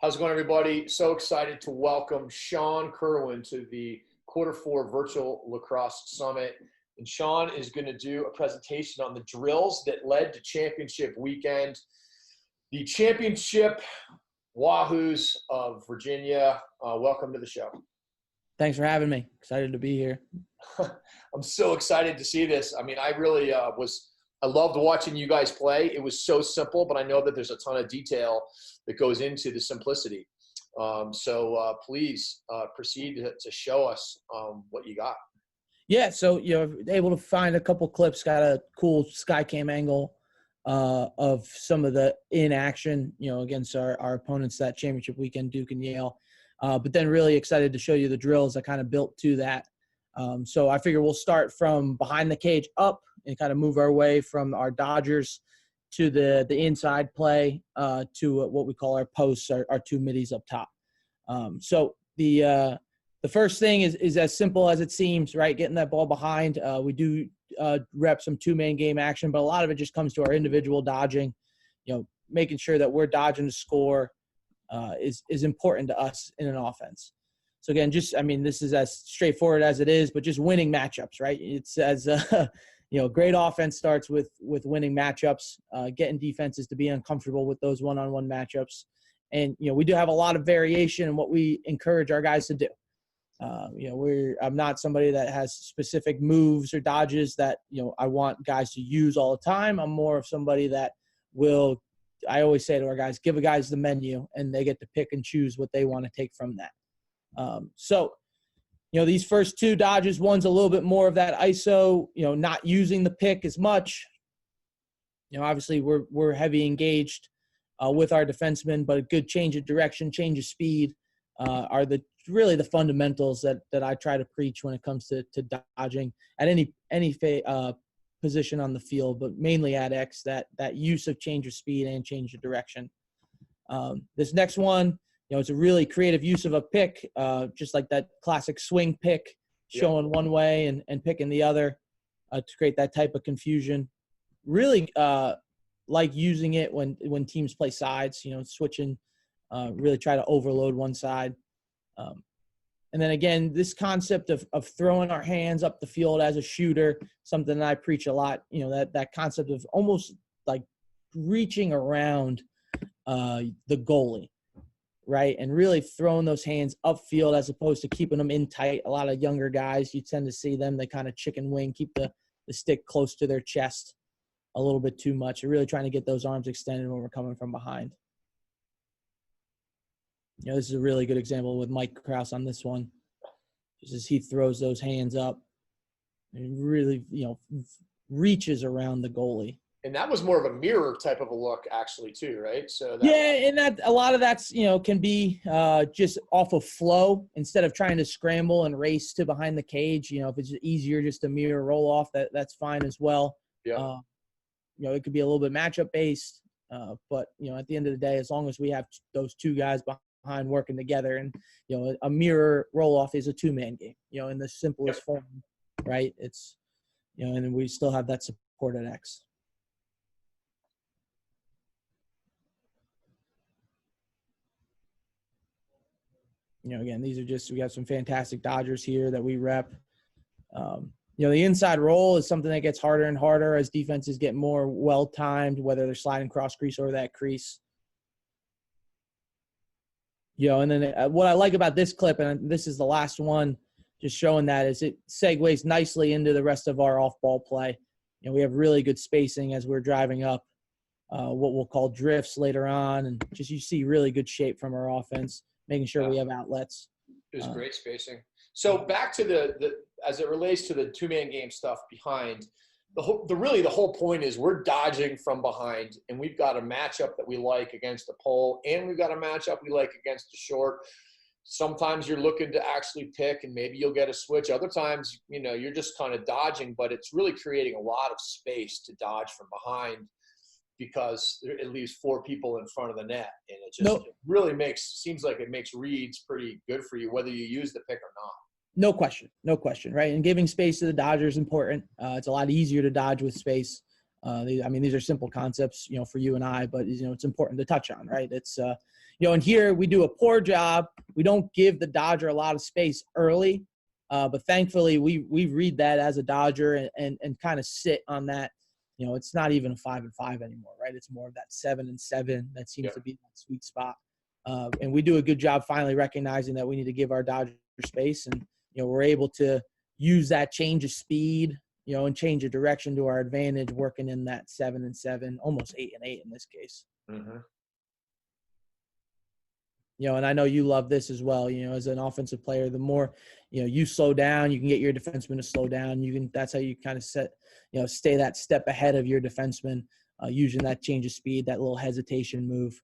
How's it going, everybody? So excited to welcome Sean Kirwan to the Q4 Virtual Lacrosse Summit. And Sean is going to do a presentation on the drills that led to championship weekend. The championship Wahoos of Virginia. Welcome to the show. Thanks for having me. Excited to be here. I'm so excited to see this. I mean, I really I loved watching you guys play. It was so simple, but I know that there's a ton of detail that goes into the simplicity. Please proceed to show us what you got. Yeah, so able to find a couple clips. Got a cool Skycam angle of some of the in action, against our opponents that championship weekend, Duke and Yale. But then really excited to show you the drills that kind of built to that. So I figure we'll start from behind the cage up and kind of move our way from our Dodgers to the inside play to what we call our posts, our two middies up top. So the first thing is as simple as it seems, right? Getting that ball behind. We do rep some two-man game action, but a lot of it just comes to our individual dodging. Making sure that we're dodging the score is important to us in an offense. So again, this is as straightforward as it is, but just winning matchups, right? It's as great offense starts with winning matchups, getting defenses to be uncomfortable with those one-on-one matchups. And, we do have a lot of variation in what we encourage our guys to do. I'm not somebody that has specific moves or dodges that, I want guys to use all the time. I'm more of somebody that I always say to our guys, give the guys the menu and they get to pick and choose what they want to take from that. These first two dodges, one's a little bit more of that ISO, not using the pick as much. Obviously we're heavy engaged with our defensemen, but a good change of direction, change of speed are really the fundamentals that I try to preach when it comes to dodging at any position on the field, but mainly at X, that use of change of speed and change of direction. This next one, it's a really creative use of a pick, just like that classic swing pick, showing one way and picking the other to create that type of confusion. Really like using it when teams play sides, switching, really try to overload one side. And then again, this concept of throwing our hands up the field as a shooter, something that I preach a lot, that concept of almost like reaching around the goalie. Right, and really throwing those hands upfield as opposed to keeping them in tight. A lot of younger guys, you tend to see them, they kind of chicken wing, keep the stick close to their chest a little bit too much. You're really trying to get those arms extended when we're coming from behind. This is a really good example with Mike Krause on this one. Just as he throws those hands up and really, reaches around the goalie. And that was more of a mirror type of a look, actually, too, right? And that a lot of that's can be just off of flow instead of trying to scramble and race to behind the cage. If it's easier just to mirror roll off, that's fine as well. Yeah. It could be a little bit matchup based, but at the end of the day, as long as we have those two guys behind working together, and a mirror roll off is a two-man game. In the simplest form, right? It's and then we still have that support at X. Again, these are we have some fantastic Dodgers here that we rep. The inside roll is something that gets harder and harder as defenses get more well-timed, whether they're sliding cross crease or that crease. And then what I like about this clip, and this is the last one, just showing that, is it segues nicely into the rest of our off-ball play. We have really good spacing as we're driving up, what we'll call drifts later on, and just you see really good shape from our offense, making sure we have outlets. It was great spacing. So back to the as it relates to the two-man game stuff behind, the whole point is we're dodging from behind, and we've got a matchup that we like against the pole, and we've got a matchup we like against the short. Sometimes you're looking to actually pick, and maybe you'll get a switch. Other times, you're just kind of dodging, but it's really creating a lot of space to dodge from behind, because it leaves four people in front of the net, and it really seems like it makes reads pretty good for you, whether you use the pick or not. No question, right? And giving space to the Dodger is important. It's a lot easier to dodge with space. These are simple concepts, for you and I, but it's important to touch on, right? It's And here we do a poor job. We don't give the Dodger a lot of space early, but thankfully we read that as a Dodger and kind of sit on that. It's not even a 5-5 anymore, right? It's more of that 7-7 that seems to be that sweet spot. And we do a good job finally recognizing that we need to give our Dodger space, and we're able to use that change of speed, and change of direction to our advantage, working in that 7-7, almost 8-8 in this case. Mm-hmm. And I know you love this as well. As an offensive player, the more you slow down, you can get your defenseman to slow down. That's how you kind of stay that step ahead of your defenseman, using that change of speed, that little hesitation move.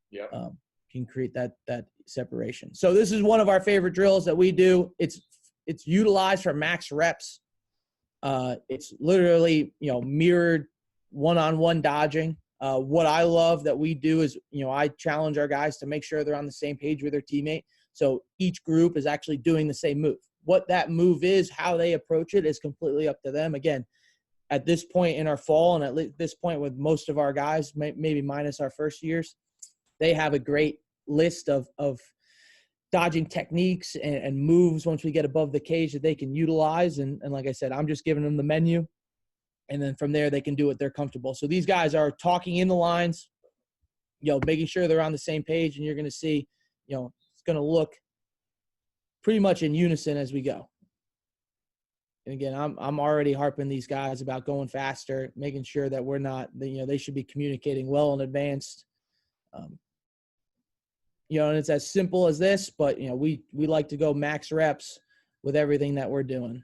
Yeah, can create that separation. So this is one of our favorite drills that we do. It's utilized for max reps. It's literally mirrored one-on-one dodging. What I love that we do is, I challenge our guys to make sure they're on the same page with their teammate. So each group is actually doing the same move. What that move is, how they approach it, is completely up to them. Again, at this point in our fall, and at this point with most of our guys, maybe minus our first years, they have a great list of dodging techniques and moves once we get above the cage that they can utilize. And like I said, I'm just giving them the menu. And then from there, they can do what they're comfortable. So these guys are talking in the lines, making sure they're on the same page. And you're going to see, it's going to look pretty much in unison as we go. And again, I'm already harping these guys about going faster, making sure that we're not, they should be communicating well in advance. And it's as simple as this, but, we like to go max reps with everything that we're doing.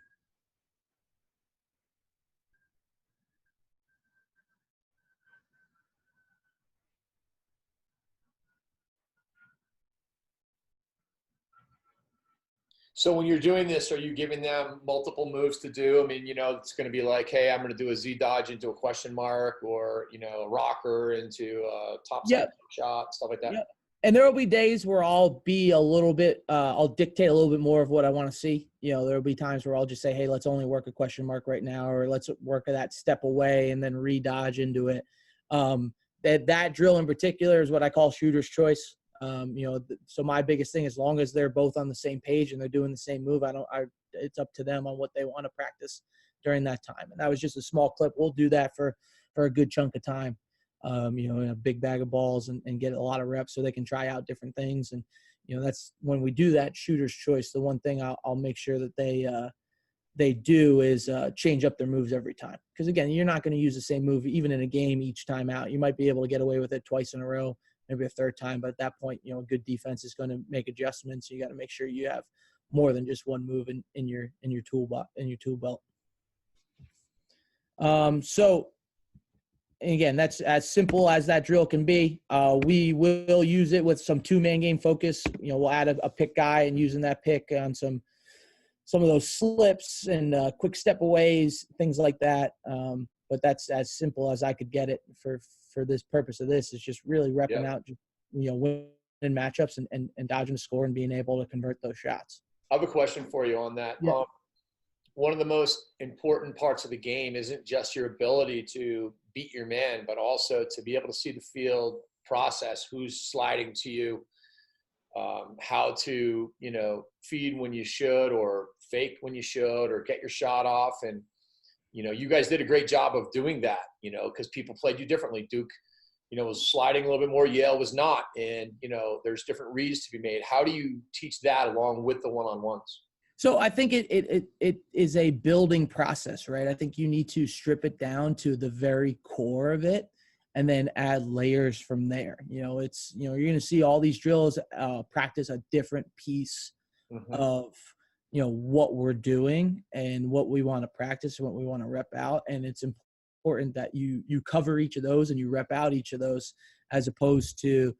So when you're doing this, are you giving them multiple moves to do? I mean, it's going to be like, hey, I'm going to do a Z dodge into a question mark, or, a rocker into a topside shot, stuff like that. Yeah. And there will be days where I'll be a little bit, I'll dictate a little bit more of what I want to see. There will be times where I'll just say, hey, let's only work a question mark right now, or let's work that step away and then re-dodge into it. That drill in particular is what I call shooter's choice. So my biggest thing, as long as they're both on the same page and they're doing the same move, it's up to them on what they want to practice during that time. And that was just a small clip. We'll do that for a good chunk of time, in a big bag of balls and get a lot of reps so they can try out different things. And, that's when we do that shooter's choice. The one thing I'll make sure that they do is change up their moves every time. Because again, you're not going to use the same move even in a game each time out. You might be able to get away with it twice in a row, maybe a third time, but at that point, good defense is going to make adjustments. You got to make sure you have more than just one move in your tool belt. So again, that's as simple as that drill can be. We will use it with some 2-man game focus. We'll add a pick guy and using that pick on some of those slips and quick step aways, things like that. But that's as simple as I could get it for this purpose of this, is just really repping out, winning matchups and dodging the score and being able to convert those shots. I have a question for you on that. Yeah. One of the most important parts of the game isn't just your ability to beat your man, but also to be able to see the field process, who's sliding to you, how to, feed when you should, or fake when you should, or get your shot off. And, you guys did a great job of doing that, because people played you differently. Duke, was sliding a little bit more. Yale was not. And, there's different reads to be made. How do you teach that along with the one-on-ones? So I think it is a building process, right? I think you need to strip it down to the very core of it and then add layers from there. You're going to see all these drills practice a different piece of, what we're doing and what we want to practice and what we want to rep out. And it's important that you cover each of those and you rep out each of those, as opposed to,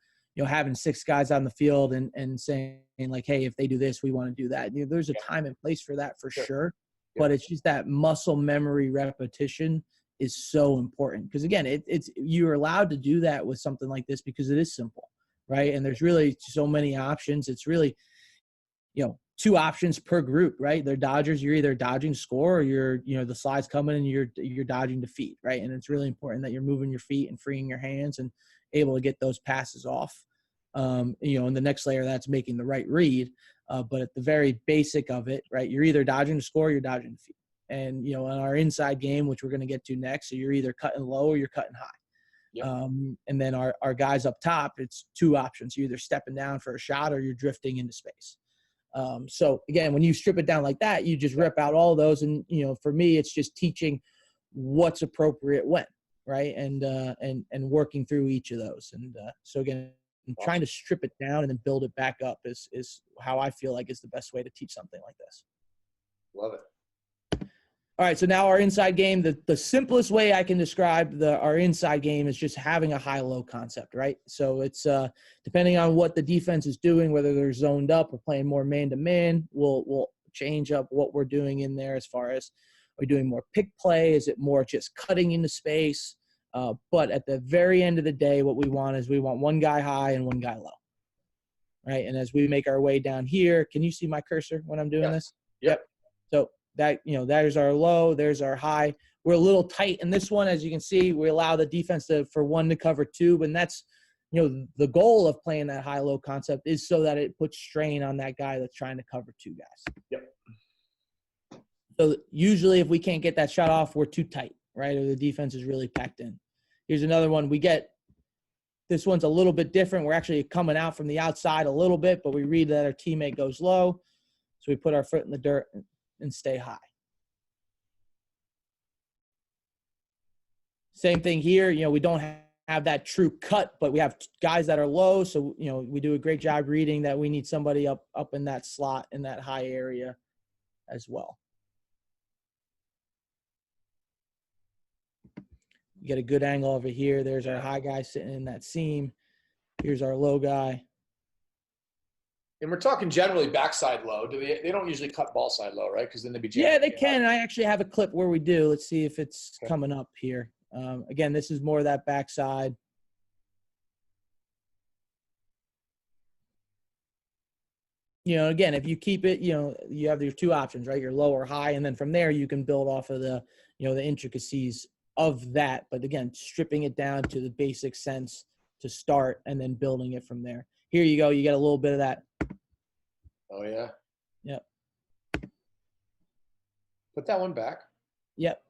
having 6 guys on the field and saying like, hey, if they do this, we want to do that. There's a time and place for that for sure. But it's just that muscle memory repetition is so important. Because again, it's you're allowed to do that with something like this because it is simple, right? And there's really so many options. It's really, 2 options per group, right? They're dodgers. You're either dodging score or you're, the slide's coming and you're dodging defeat, right? And it's really important that you're moving your feet and freeing your hands and able to get those passes off. And the next layer that's making the right read. But at the very basic of it, right, you're either dodging the score or you're dodging the feed. And, in our inside game, which we're going to get to next, so you're either cutting low or you're cutting high. Yep. And then our guys up top, it's two options. You're either stepping down for a shot or you're drifting into space. So, again, when you strip it down like that, you just rip out all those. And, for me, it's just teaching what's appropriate when, right, and working through each of those. And so, again, trying to strip it down and then build it back up is how I feel like is the best way to teach something like this. Love it. All right, so now our inside game, the simplest way I can describe our inside game is just having a high-low concept, right? So it's depending on what the defense is doing, whether they're zoned up or playing more man-to-man, we'll change up what we're doing in there as far as are we doing more pick play? Is it more just cutting into space? But at the very end of the day, what we want is we want one guy high and one guy low, right? And as we make our way down here, can you see my cursor when I'm doing this? Yep. So that, there's our low, there's our high. We're a little tight in this one. As you can see, we allow the defense for one to cover two, and that's, the goal of playing that high-low concept is so that it puts strain on that guy that's trying to cover two guys. Yep. So usually if we can't get that shot off, we're too tight, right? Or the defense is really packed in. Here's another one. This one's a little bit different. We're actually coming out from the outside a little bit, but we read that our teammate goes low. So we put our foot in the dirt and stay high. Same thing here. We don't have that true cut, but we have guys that are low. So, we do a great job reading that we need somebody up in that slot in that high area as well. You get a good angle over here. There's our high guy sitting in that seam. Here's our low guy. And we're talking generally backside low. They don't usually cut ball side low, right? Because then they'd be jamming. Yeah, they can. I actually have a clip where we do. Let's see if it's coming up here. Again, this is more of that backside. Again, if you keep it, you have your two options, right? Your low or high, and then from there you can build off of the, the intricacies of that. But again, stripping it down to the basic sense to start and then building it from there. Here you go. You get a little bit of that. Oh, yeah. Yep. Put that one back. Yep.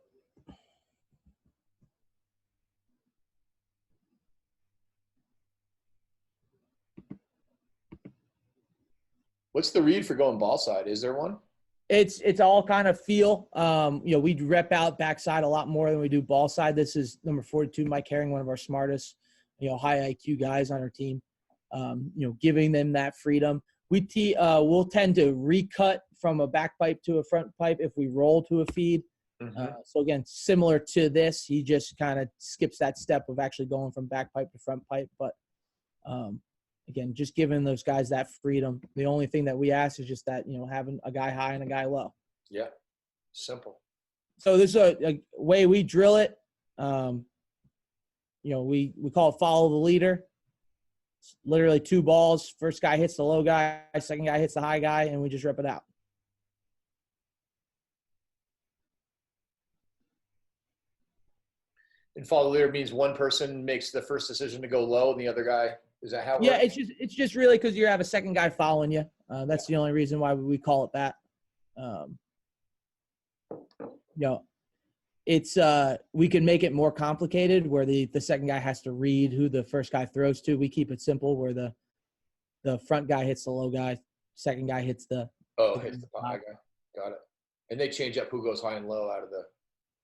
What's the read for going ball side? Is there one? It's all kind of feel. We rep out backside a lot more than we do ball side. This is number 42, Mike Herring, one of our smartest, high IQ guys on our team. Giving them that freedom. We'll tend to recut from a back pipe to a front pipe if we roll to a feed. Mm-hmm. So again, similar to this, he just kind of skips that step of actually going from back pipe to front pipe. But again, just giving those guys that freedom. The only thing that we ask is just that, having a guy high and a guy low. Yeah. Simple. So this is a way we drill it. We call it follow the leader. It's literally two balls. First guy hits the low guy, second guy hits the high guy, and we just rip it out. And follow the leader means one person makes the first decision to go low, and the other guy, is that how it works? works? Yeah, it's just really because you have a second guy following you. That's the only reason why we call it that. It's we can make it more complicated where the second guy has to read who the first guy throws to. We keep it simple where the front guy hits the low guy, second guy hits the hits the high guy. Got it. And they change up who goes high and low out of the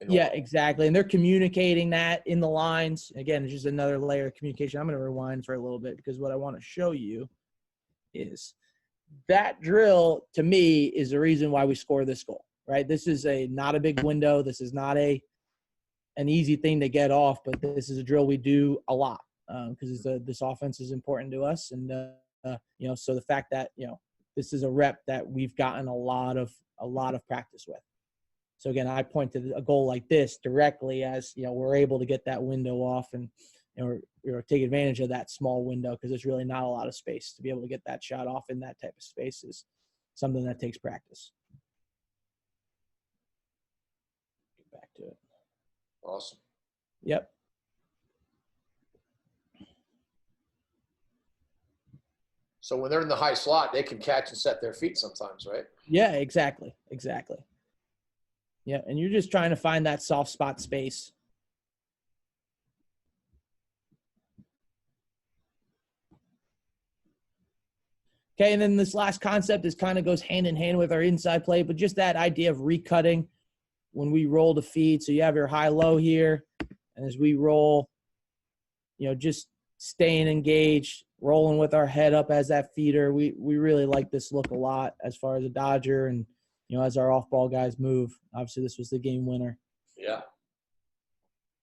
yeah, exactly. And they're communicating that in the lines. Again, it's just another layer of communication. I'm going to rewind for a little bit because what I want to show you is that drill, to me, is the reason why we score this goal, right? This is not a big window. This is not an easy thing to get off, but this is a drill we do a lot because this offense is important to us. And, so the fact that, this is a rep that we've gotten a lot of practice with. So again, I point to a goal like this directly as, we're able to get that window off and, take advantage of that small window because there's really not a lot of space to be able to get that shot off in that type of space is something that takes practice. Get back to it. Awesome. Yep. So when they're in the high slot, they can catch and set their feet sometimes, right? Yeah, exactly. Exactly. Yeah, and you're just trying to find that soft spot space. Okay, and then this last concept is kind of goes hand in hand with our inside play, but just that idea of recutting when we roll the feed. So you have your high-low here, and as we roll, just staying engaged, rolling with our head up as that feeder. We really like this look a lot as far as a Dodger and, as our off-ball guys move. Obviously, this was the game winner. Yeah.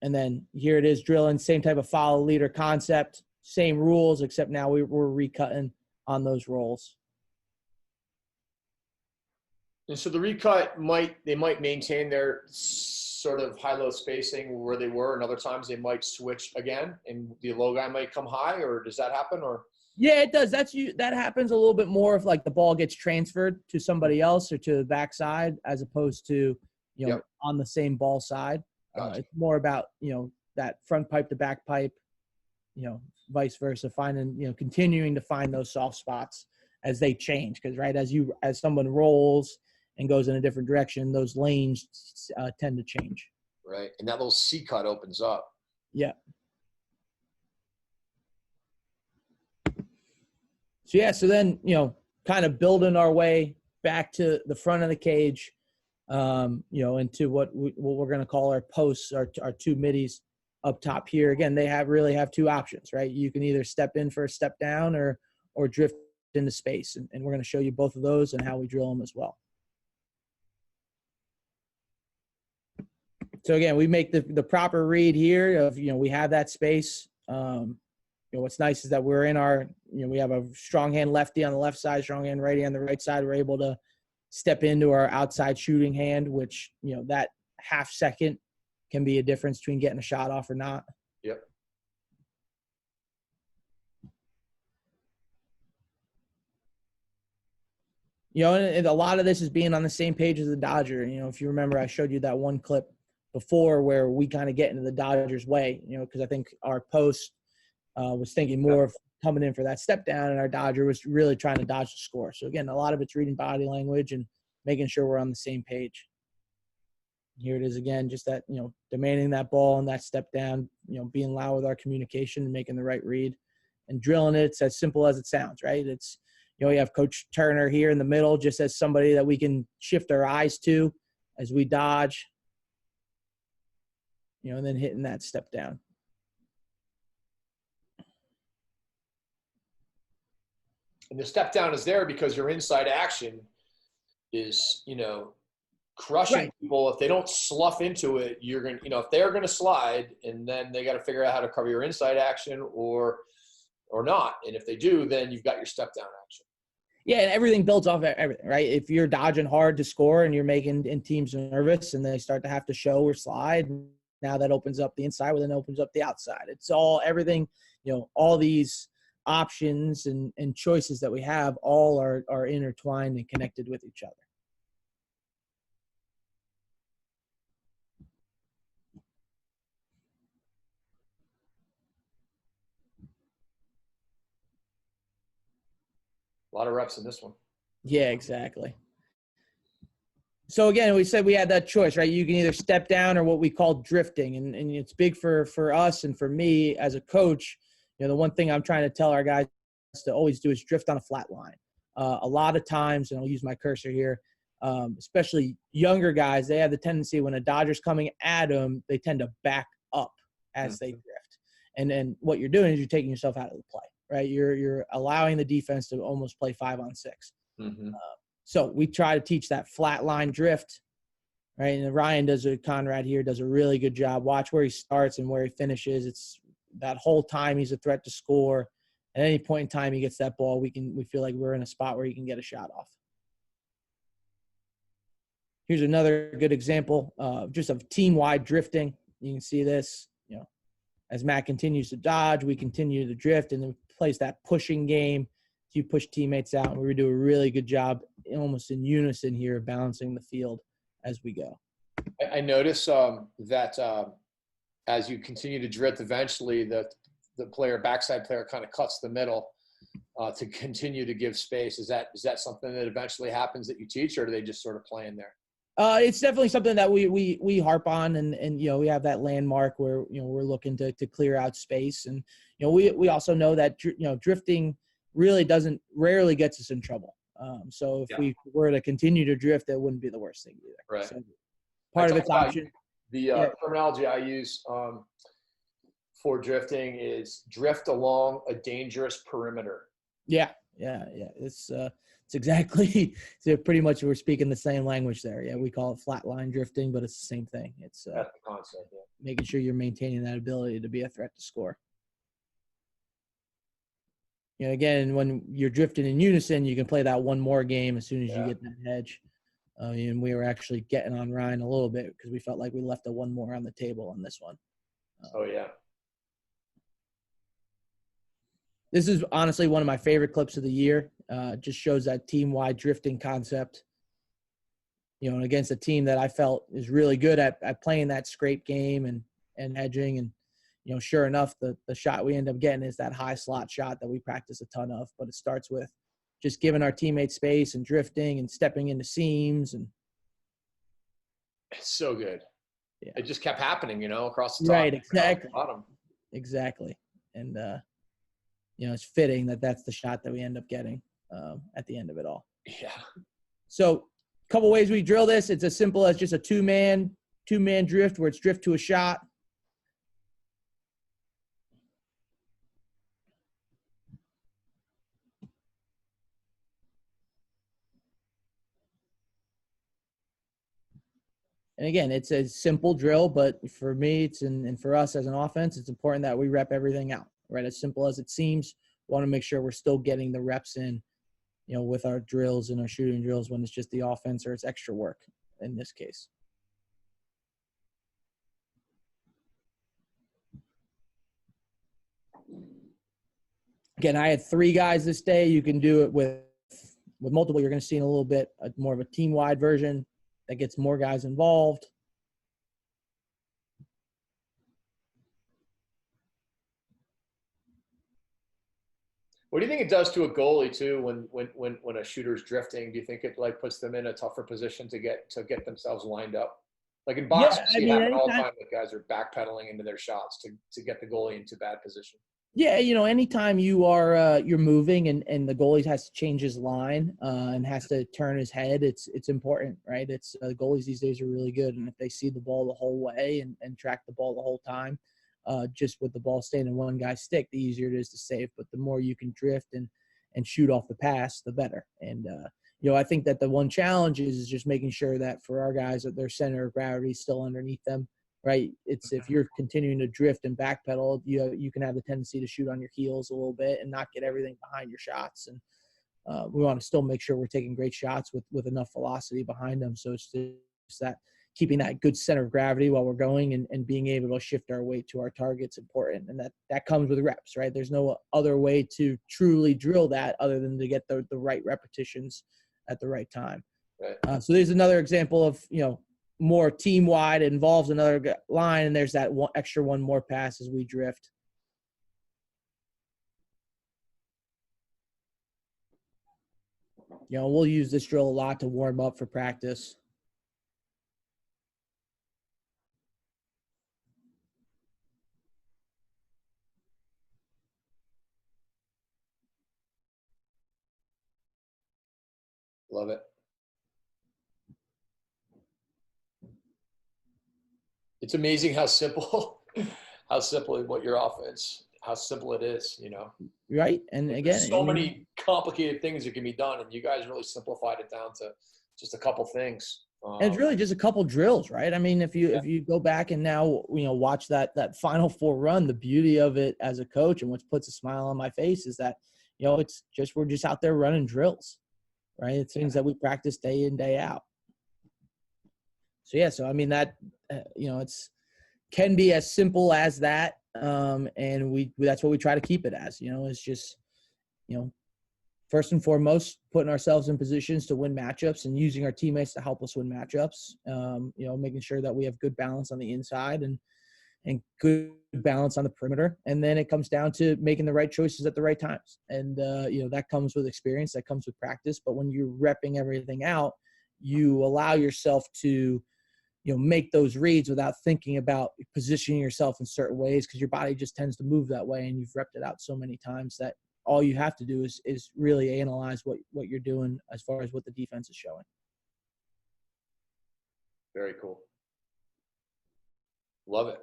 And then here it is drilling, same type of follow leader concept, same rules, except now we're recutting on those rolls. And so the recut might maintain their sort of high-low spacing where they were, and other times they might switch again, and the low guy might come high, or does that happen? Or yeah, it does. That happens a little bit more if like the ball gets transferred to somebody else or to the backside as opposed to on the same ball side. Gotcha. It's more about that front pipe to back pipe, vice versa, finding continuing to find those soft spots as they change, because as someone rolls and goes in a different direction, those lanes tend to change. Right, and that little C cut opens up. Yeah. So then, kind of building our way back to the front of the cage, into what we're going to call our posts, our two middies up top here. Again, they really have two options, right? You can either step in for a step down or drift into space. And we're going to show you both of those and how we drill them as well. So again, we make the proper read here of, we have that space. What's nice is that we're in our, we have a strong hand lefty on the left side, strong hand righty on the right side. We're able to step into our outside shooting hand, which, that half second can be a difference between getting a shot off or not. Yep. And a lot of this is being on the same page as the Dodger. If you remember, I showed you that one clip before where we kind of get into the Dodgers' way, because I think our post was thinking more of coming in for that step down, and our Dodger was really trying to dodge the score. So again, a lot of it's reading body language and making sure we're on the same page. Here it is again, just that, demanding that ball and that step down, being loud with our communication and making the right read and drilling it. It's as simple as it sounds, right? It's, we have Coach Turner here in the middle, just as somebody that we can shift our eyes to as we dodge, and then hitting that step down. And the step down is there because your inside action is, crushing people. If they don't slough into it, you're going to, if they're going to slide, and then they got to figure out how to cover your inside action or not. And if they do, then you've got your step down action. Yeah, and everything builds off everything, right? If you're dodging hard to score and you're making teams nervous and they start to have to show or slide, now that opens up the inside, well, then opens up the outside. It's all everything, all these options and choices that we have all are intertwined and connected with each other. A lot of reps in this one. Yeah, exactly. So again, we said we had that choice, right? You can either step down or what we call drifting. And it's big for us and for me as a coach. The one thing I'm trying to tell our guys to always do is drift on a flat line. A lot of times, and I'll use my cursor here, especially younger guys, they have the tendency when a Dodger's coming at them, they tend to back up as they drift. And then what you're doing is you're taking yourself out of the play, right? You're allowing the defense to almost play 5-on-6. Mm-hmm. So we try to teach that flat line drift, right? And Ryan Conrad here does a really good job. Watch where he starts and where he finishes. It's that whole time he's a threat to score. At any point in time he gets that ball, we feel like we're in a spot where he can get a shot off. Here's another good example just of team-wide drifting. You can see this, as Matt continues to dodge, we continue to drift, and then plays that pushing game. You push teammates out, and we do a really good job almost in unison here, balancing the field as we go. I notice that as you continue to drift, eventually the backside player kind of cuts the middle. to continue to give space. Is that something that eventually happens that you teach, or do they just sort of play in there? It's definitely something that we harp on, and we have that landmark where we're looking to clear out space, and we also know that drifting really rarely gets us in trouble. So if we were to continue to drift, that wouldn't be the worst thing either. Right. So part of its option. The terminology I use for drifting is drift along a dangerous perimeter. Yeah. It's exactly. So pretty much we're speaking the same language there. Yeah, we call it flat line drifting, but it's the same thing. It's that's the concept. Yeah. Making sure you're maintaining that ability to be a threat to score. Again, when you're drifting in unison, you can play that one more game as soon as you get that hedge. And we were actually getting on Ryan a little bit because we felt like we left a one more on the table on this one. This is honestly one of my favorite clips of the year. Just shows that team-wide drifting concept, and against a team that I felt is really good at playing that scrape game and hedging. And, sure enough, the shot we end up getting is that high slot shot that we practice a ton of. But it starts with just giving our teammates space and drifting and stepping into seams. And it's so good. Yeah. It just kept happening, across the top. Right, exactly. Bottom. Exactly. And, it's fitting that that's the shot that we end up getting at the end of it all. Yeah. So a couple ways we drill this. It's as simple as just a two-man drift where it's drift to a shot. And again, it's a simple drill, but for me, and for us as an offense, it's important that we rep everything out, right? As simple as it seems, we want to make sure we're still getting the reps in, with our drills and our shooting drills when it's just the offense or it's extra work in this case. Again, I had 3 guys this day. You can do it with multiple. You're going to see in a little bit more of a team-wide version that gets more guys involved. What do you think it does to a goalie too when a shooter's drifting? Do you think it puts them in a tougher position to get themselves lined up? Like in boxing, you see it happen all the time that guys are backpedaling into their shots to get the goalie into bad position. Yeah, anytime you are you're moving and the goalie has to change his line and has to turn his head, it's important, right? It's goalies these days are really good, and if they see the ball the whole way and track the ball the whole time, just with the ball staying in one guy's stick, the easier it is to save. But the more you can drift and shoot off the pass, the better. And I think that the one challenge is just making sure that for our guys that their center of gravity is still underneath them. Right. It's if you're continuing to drift and backpedal, you can have the tendency to shoot on your heels a little bit and not get everything behind your shots. And we want to still make sure we're taking great shots with enough velocity behind them. So it's just that keeping that good center of gravity while we're going and being able to shift our weight to our target's important. And that comes with reps, right? There's no other way to truly drill that other than to get the right repetitions at the right time. Right. So there's another example of, more team-wide, involves another line, and there's that one more pass as we drift. We'll use this drill a lot to warm up for practice. Love it. It's amazing how simple what your offense, how simple it is, Right. And again, there's so many complicated things that can be done, and you guys really simplified it down to just a couple things. And it's really just a couple drills, right? I mean, if you go back and now, watch that Final Four run, the beauty of it as a coach and what puts a smile on my face is that, it's just, we're just out there running drills, right? It's things that we practice day in, day out. So I mean that, it's can be as simple as that. And that's what we try to keep it as, it's just, first and foremost, putting ourselves in positions to win matchups and using our teammates to help us win matchups. Making sure that we have good balance on the inside and and good balance on the perimeter. And then it comes down to making the right choices at the right times. And, that comes with experience, that comes with practice. But when you're repping everything out, you allow yourself to, make those reads without thinking about positioning yourself in certain ways, because your body just tends to move that way. And you've repped it out so many times that all you have to do is really analyze what you're doing as far as what the defense is showing. Very cool. Love it.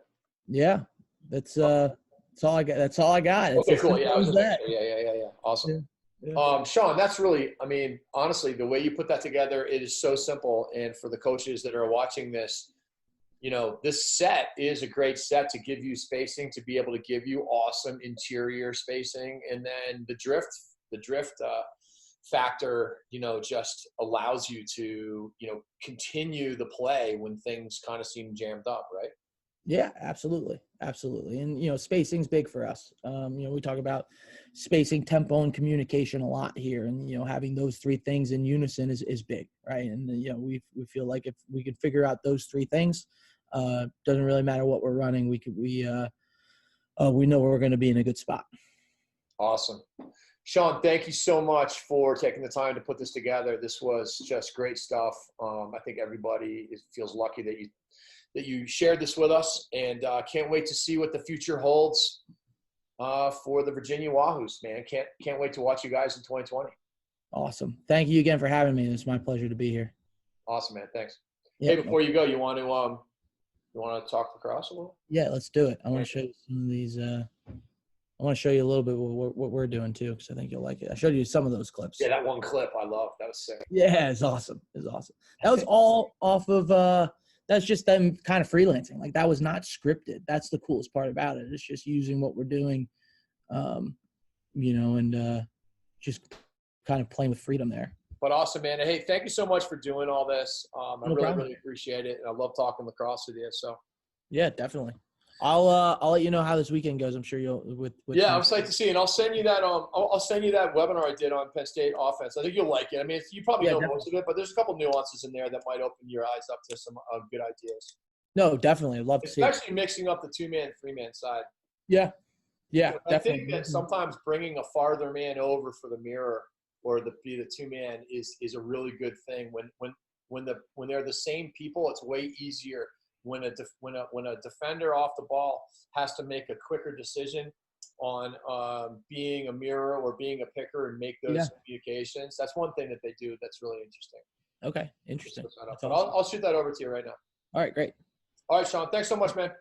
Yeah. That's all I got. That's all I got. It's Okay, cool. Yeah, I was just that. yeah. Awesome. Yeah. Yeah. Sean, that's really, I mean, honestly, the way you put that together, it is so simple. And for the coaches that are watching this, this set is a great set to give you spacing, to be able to give you awesome interior spacing. And then the drift factor, just allows you to, continue the play when things kind of seem jammed up, right? Yeah, absolutely. Absolutely. And, spacing's big for us. We talk about spacing, tempo, and communication a lot here. And, having those three things in unison is big, right? And, we feel like if we could figure out those three things, doesn't really matter what we're running. We know we're going to be in a good spot. Awesome. Sean, thank you so much for taking the time to put this together. This was just great stuff. I think everybody feels lucky that you shared this with us, and can't wait to see what the future holds for the Virginia Wahoos, man. Can't wait to watch you guys in 2020. Awesome. Thank you again for having me. It's my pleasure to be here. Awesome, man. Thanks. Yep. Hey, before you go, you want to talk lacrosse a little? Yeah, let's do it. I want to show you some of these. I want to show you a little bit what we're doing too, because I think you'll like it. I showed you some of those clips. Yeah, that one clip I love. That was sick. Yeah, it's awesome. That was all off of that's just them kind of freelancing. Like, that was not scripted. That's the coolest part about it. It's just using what we're doing, and just kind of playing with freedom there. But awesome, man. Hey, thank you so much for doing all this. I really appreciate it. And I love talking lacrosse with you. So yeah, definitely. I'll let you know how this weekend goes. I'm sure you'll with yeah, I'm excited to see. And I'll send you that I'll send you that webinar I did on Penn State offense. I think you'll like it. I mean, you probably know most of it, but there's a couple nuances in there that might open your eyes up to some good ideas. No, definitely. I'd love to see it. Especially mixing up the 2-man, 3-man side. Yeah. Yeah, I think that sometimes bringing a farther man over for the mirror or the 2-man is a really good thing. When they're the same people, it's way easier. When a defender off the ball has to make a quicker decision on being a mirror or being a picker and make those communications, that's one thing that they do that's really interesting. Okay, interesting. But I'll shoot that over to you right now. All right, great. All right, Sean. Thanks so much, man.